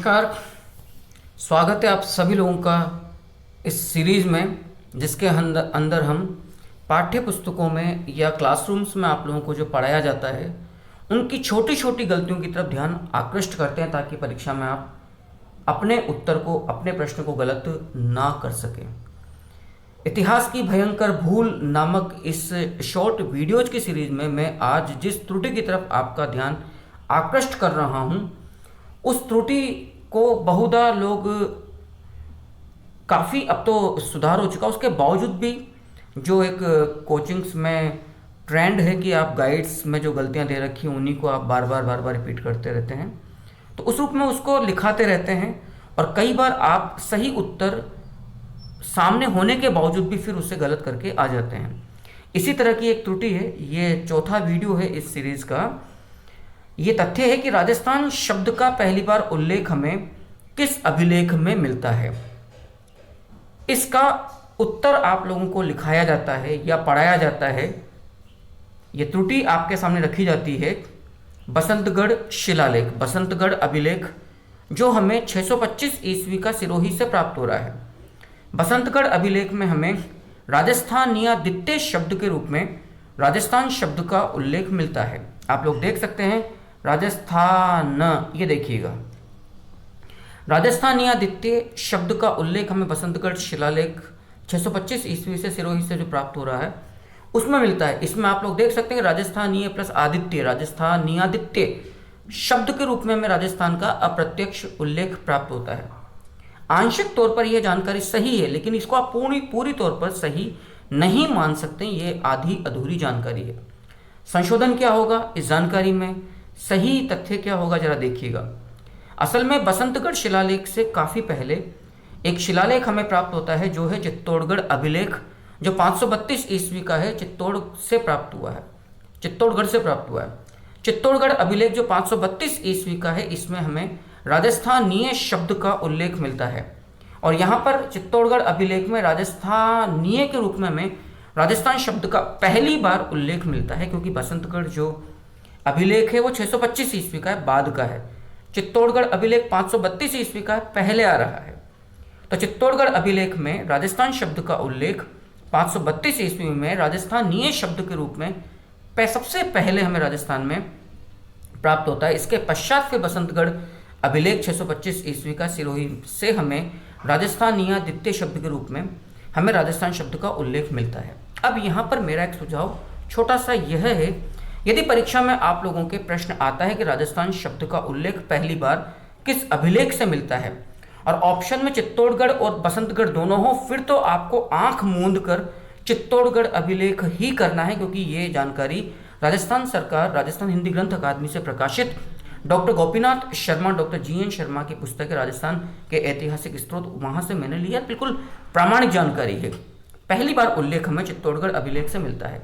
नमस्कार। स्वागत है आप सभी लोगों का इस सीरीज़ में, जिसके अंदर हम पाठ्य पुस्तकों में या क्लासरूम्स में आप लोगों को जो पढ़ाया जाता है उनकी छोटी छोटी गलतियों की तरफ ध्यान आकृष्ट करते हैं, ताकि परीक्षा में आप अपने उत्तर को, अपने प्रश्न को गलत ना कर सकें। इतिहास की भयंकर भूल नामक इस शॉर्ट वीडियोज की सीरीज में मैं आज जिस त्रुटि की तरफ आपका ध्यान आकृष्ट कर रहा हूं, उस त्रुटि को बहुधा लोग काफ़ी अब तो सुधार हो चुका, उसके बावजूद भी जो एक कोचिंग्स में ट्रेंड है कि आप गाइड्स में जो गलतियां दे रखी हैं उन्हीं को आप बार बार रिपीट करते रहते हैं, तो उस रूप में उसको लिखाते रहते हैं और कई बार आप सही उत्तर सामने होने के बावजूद भी फिर उससे गलत करके आ जाते हैं। इसी तरह की एक त्रुटि है, ये चौथा वीडियो है इस सीरीज का। ये तथ्य है कि राजस्थान शब्द का पहली बार उल्लेख हमें किस अभिलेख में मिलता है। इसका उत्तर आप लोगों को लिखाया जाता है या पढ़ाया जाता है। ये त्रुटि आपके सामने रखी जाती है बसंतगढ़ शिलालेख, बसंतगढ़ अभिलेख, जो हमें 625 ईस्वी का सिरोही से प्राप्त हो रहा है। बसंतगढ़ अभिलेख में हमें राजस्थानियादित्य शब्द के रूप में राजस्थान शब्द का उल्लेख मिलता है। आप लोग देख सकते हैं राजस्थान, ये देखिएगा, राजस्थानियादित्य शब्द का उल्लेख हमें बसंतगढ़ शिलालेख 625 ईस्वी से सिरोही से जो प्राप्त हो रहा है उसमें मिलता है। इसमें आप लोग देख सकते हैं राजस्थानीय प्लस आदित्य, राजस्थानियादित्य शब्द के रूप में हमें राजस्थान का अप्रत्यक्ष उल्लेख प्राप्त होता है। आंशिक तौर पर यह जानकारी सही है, लेकिन इसको आप पूरी तौर पर सही नहीं मान सकते, ये आधी अधूरी जानकारी है। संशोधन क्या होगा इस जानकारी में, सही तथ्य क्या होगा, जरा देखिएगा। असल में बसंतगढ़ शिलालेख से काफ़ी पहले एक शिलालेख हमें प्राप्त होता है, जो है चित्तौड़गढ़ अभिलेख, जो 532 ईस्वी का है, चित्तौड़गढ़ से प्राप्त हुआ है। चित्तौड़गढ़ अभिलेख जो 532 ईस्वी का है, इसमें हमें राजस्थानीय शब्द का उल्लेख मिलता है। और यहाँ पर चित्तौड़गढ़ अभिलेख में राजस्थानीय के रूप में हमें राजस्थान शब्द का पहली बार उल्लेख मिलता है, क्योंकि बसंतगढ़ जो अभिलेख है वो 625 ईस्वी का है, बाद का है। चित्तौड़गढ़ अभिलेख 532 ईस्वी का पहले आ रहा है। तो चित्तौड़गढ़ अभिलेख में राजस्थान शब्द का उल्लेख 532 ईस्वी में राजस्थानीय शब्द के रूप में सबसे पहले हमें राजस्थान में प्राप्त होता है। इसके पश्चात फिर बसंतगढ़ अभिलेख 625 ईस्वी का सिरोही से हमें राजस्थानियादित्य शब्द के रूप में हमें राजस्थान शब्द का उल्लेख मिलता है। अब यहाँ पर मेरा एक सुझाव छोटा सा यह है, यदि परीक्षा में आप लोगों के प्रश्न आता है कि राजस्थान शब्द का उल्लेख पहली बार किस अभिलेख से मिलता है और ऑप्शन में चित्तौड़गढ़ और बसंतगढ़ दोनों हो, फिर तो आपको आंख मूंद कर चित्तौड़गढ़ अभिलेख ही करना है, क्योंकि ये जानकारी राजस्थान सरकार, राजस्थान हिंदी ग्रंथ अकादमी से प्रकाशित doctor Gopinath Sharma, doctor GN Sharma की पुस्तक है राजस्थान के ऐतिहासिक स्रोत, वहाँ से मैंने लिया, बिल्कुल प्रामाणिक जानकारी है। पहली बार उल्लेख हमें चित्तौड़गढ़ अभिलेख से मिलता है।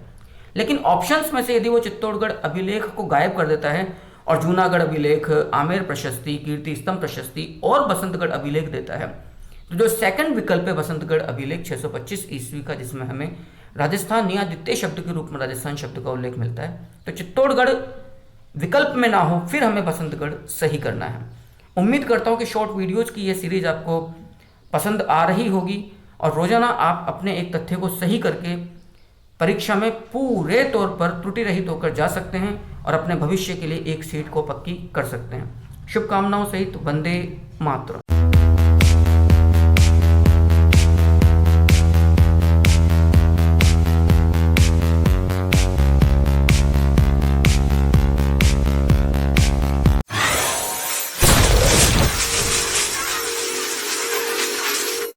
लेकिन ऑप्शंस में से यदि वो चित्तौड़गढ़ अभिलेख को गायब कर देता है और जूनागढ़ अभिलेख, आमेर प्रशस्ति, कीर्ति स्तंभ प्रशस्ति और बसंतगढ़ अभिलेख देता है, तो जो सेकंड विकल्प है बसंतगढ़ अभिलेख 625 ईस्वी का, जिसमें हमें राजस्थानियादित्य शब्द के रूप में राजस्थान शब्द का उल्लेख मिलता है, तो चित्तौड़गढ़ विकल्प में ना हो, फिर हमें बसंतगढ़ सही करना है। उम्मीद करता हूँ कि शॉर्ट वीडियोज की ये सीरीज आपको पसंद आ रही होगी और रोजाना आप अपने एक तथ्य को सही करके परीक्षा में पूरे तौर पर त्रुटि रहित होकर जा सकते हैं और अपने भविष्य के लिए एक सीट को पक्की कर सकते हैं। शुभकामनाओं सहित वंदे मातरम।